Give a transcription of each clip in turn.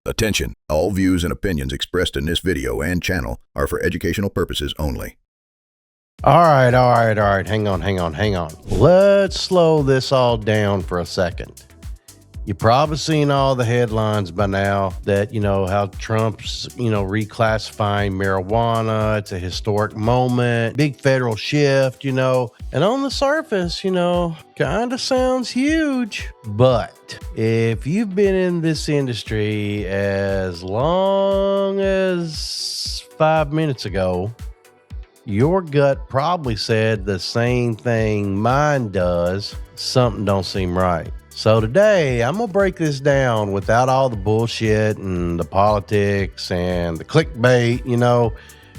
Attention, all views and opinions expressed in this video and channel are for educational purposes only. All right. Hang on. Let's slow this all down for a second. You've probably seen all the headlines by now that, how Trump's, reclassifying marijuana. It's a historic moment, big federal shift, and on the surface, kind of sounds huge. But if you've been in this industry as long as 5 minutes ago, your gut probably said the same thing mine does. Something don't seem right. So today, I'm going to break this down without all the bullshit and the politics and the clickbait,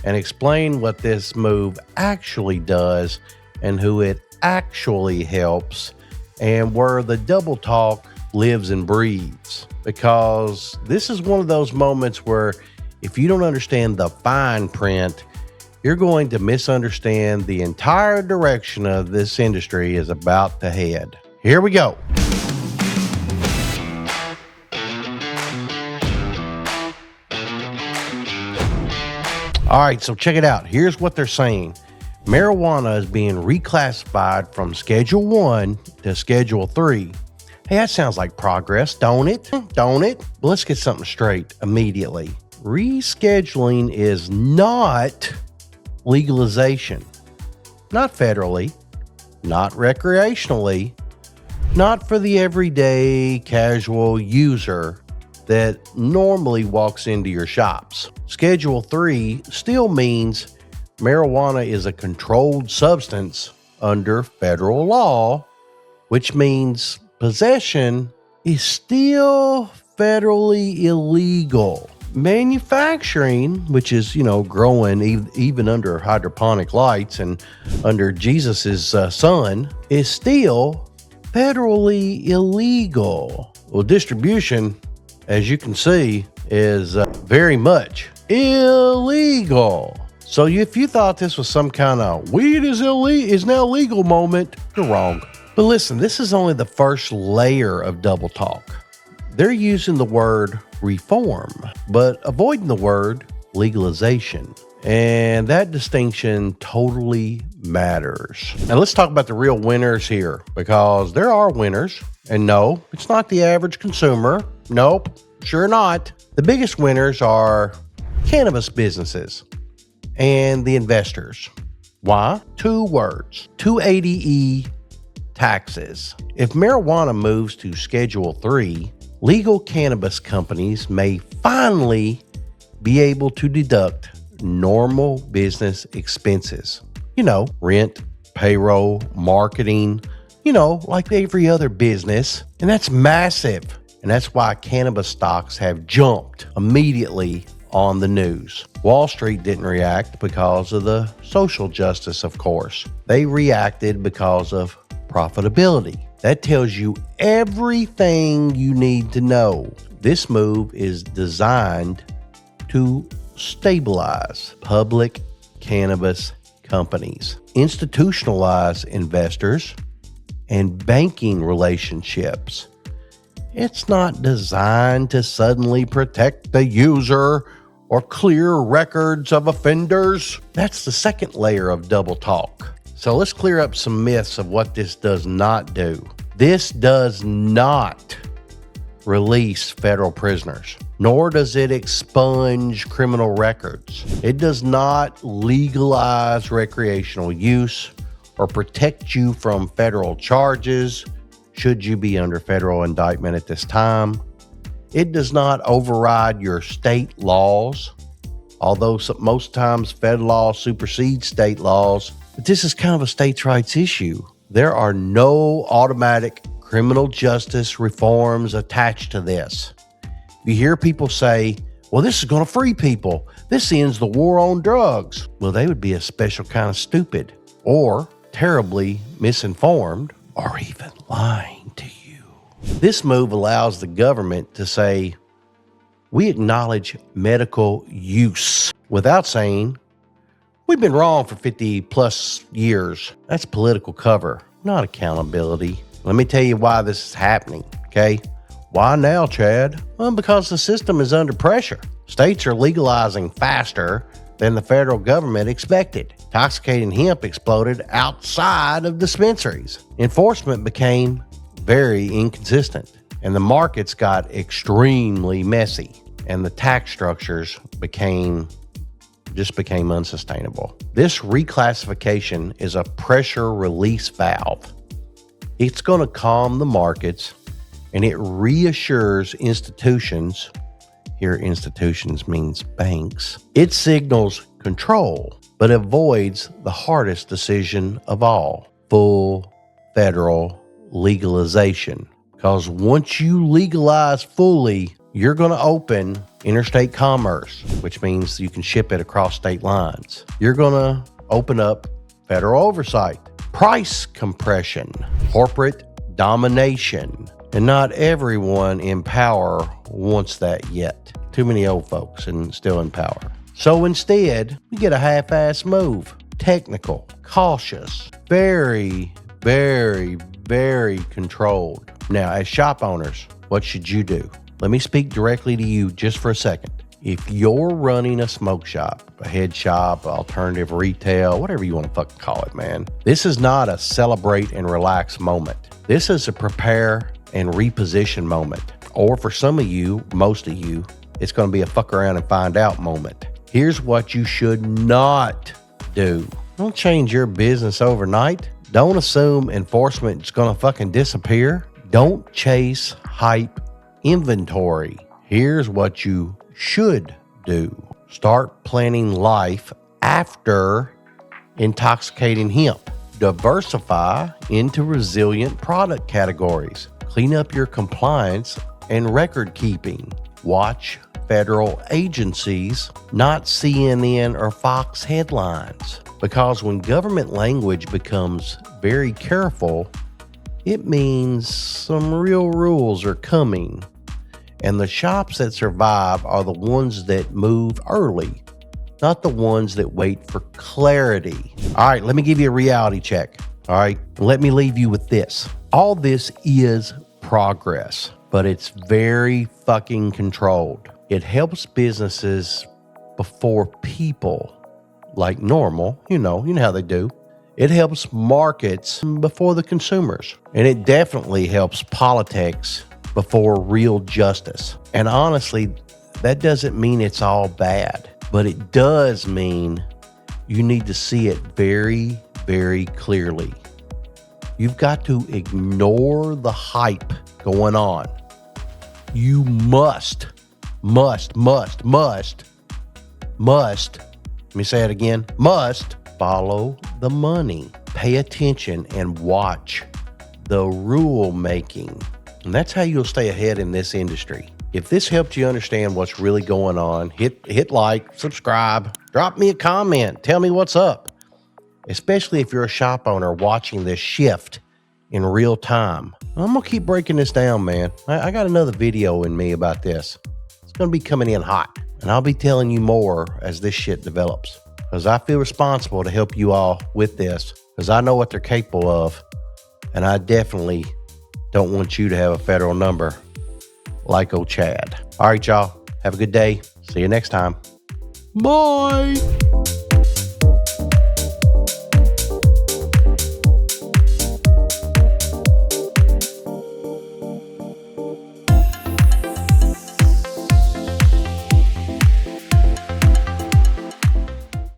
and explain what this move actually does and who it actually helps and where the double talk lives and breathes. Because this is one of those moments where if you don't understand the fine print, you're going to misunderstand the entire direction of this industry is about to head. Here we go. All right, so check it out. Here's what they're saying. Marijuana is being reclassified from Schedule 1 to Schedule 3. Hey, that sounds like progress, don't it? Well, let's get something straight immediately. Rescheduling is not legalization. Not federally, not recreationally, not for the everyday casual user that normally walks into your shops. Schedule 3 still means marijuana is a controlled substance under federal law, which means possession is still federally illegal. Manufacturing, which is, growing even under hydroponic lights and under Jesus's sun, is still federally illegal. Well, distribution, as you can see, is very much illegal. So if you thought this was some kind of weed is now legal moment, you're wrong. But listen, this is only the first layer of double talk. They're using the word reform, but avoiding the word legalization. And that distinction totally matters. Now let's talk about the real winners here, because there are winners. And no, it's not the average consumer. Nope, sure not. The biggest winners are cannabis businesses and the investors. Why? 2 words, 280E taxes. If marijuana moves to Schedule 3, legal cannabis companies may finally be able to deduct normal business expenses. Rent, payroll, marketing, like every other business. And that's massive. And that's why cannabis stocks have jumped immediately on the news. Wall Street didn't react because of the social justice, of course. They reacted because of profitability. That tells you everything you need to know. This move is designed to stabilize public cannabis companies, institutionalize investors, and banking relationships. It's not designed to suddenly protect the user or clear records of offenders. That's the second layer of double talk. So let's clear up some myths of what this does not do. This does not release federal prisoners, nor does it expunge criminal records. It does not legalize recreational use or protect you from federal charges should you be under federal indictment at this time. It does not override your state laws, although most times federal law supersedes state laws. But this is kind of a states' rights issue. There are no automatic criminal justice reforms attached to this. You hear people say, well, this is going to free people. This ends the war on drugs. Well, they would be a special kind of stupid or terribly misinformed or even lying to you. This move allows the government to say, we acknowledge medical use without saying, we've been wrong for 50 plus years. That's political cover, not accountability. Let me tell you why this is happening, okay? Why now, Chad? Well, because the system is under pressure. States are legalizing faster than the federal government expected. Intoxicating hemp exploded outside of dispensaries. Enforcement became very inconsistent, and the markets got extremely messy, and the tax structures became unsustainable. This reclassification is a pressure release valve. It's going to calm the markets, and it reassures institutions. Here, institutions means banks. It signals control, but avoids the hardest decision of all, full federal legalization. Because once you legalize fully, you're going to open interstate commerce, which means you can ship it across state lines. You're going to open up federal oversight, price compression, corporate domination. And not everyone in power wants that yet. Too many old folks and still in power. So instead, we get a half-ass move. Technical, cautious, very, very, very controlled. Now, as shop owners, what should you do? Let me speak directly to you just for a second. If you're running a smoke shop, a head shop, alternative retail, whatever you want to fucking call it, man, this is not a celebrate and relax moment. This is a prepare and reposition moment. Or for some of you, most of you, it's going to be a fuck around and find out moment. Here's what you should not do. Don't change your business overnight. Don't assume enforcement is going to fucking disappear. Don't chase hype inventory. Here's what you should do. Start planning life after intoxicating hemp. Diversify into resilient product categories. Clean up your compliance and record keeping. Watch federal agencies, not CNN or Fox headlines. Because when government language becomes very careful, it means some real rules are coming. And the shops that survive are the ones that move early, not the ones that wait for clarity. All right, let me give you a reality check. All right, let me leave you with this. All this is progress, but it's very fucking controlled. It helps businesses before people, like normal, you know how they do. It helps markets before the consumers. And it definitely helps politics before real justice. And honestly, that doesn't mean it's all bad, but it does mean you need to see it very, very clearly. You've got to ignore the hype going on. You must, let me say it again, must follow the money. Pay attention and watch the rule making. And that's how you'll stay ahead in this industry. If this helped you understand what's really going on, hit like, subscribe, drop me a comment, tell me what's up. Especially if you're a shop owner watching this shift in real time. I'm going to keep breaking this down, man. I got another video in me about this. It's going to be coming in hot. And I'll be telling you more as this shit develops. Because I feel responsible to help you all with this. Because I know what they're capable of. And I definitely don't want you to have a federal number like old Chad. All right, y'all. Have a good day. See you next time. Bye.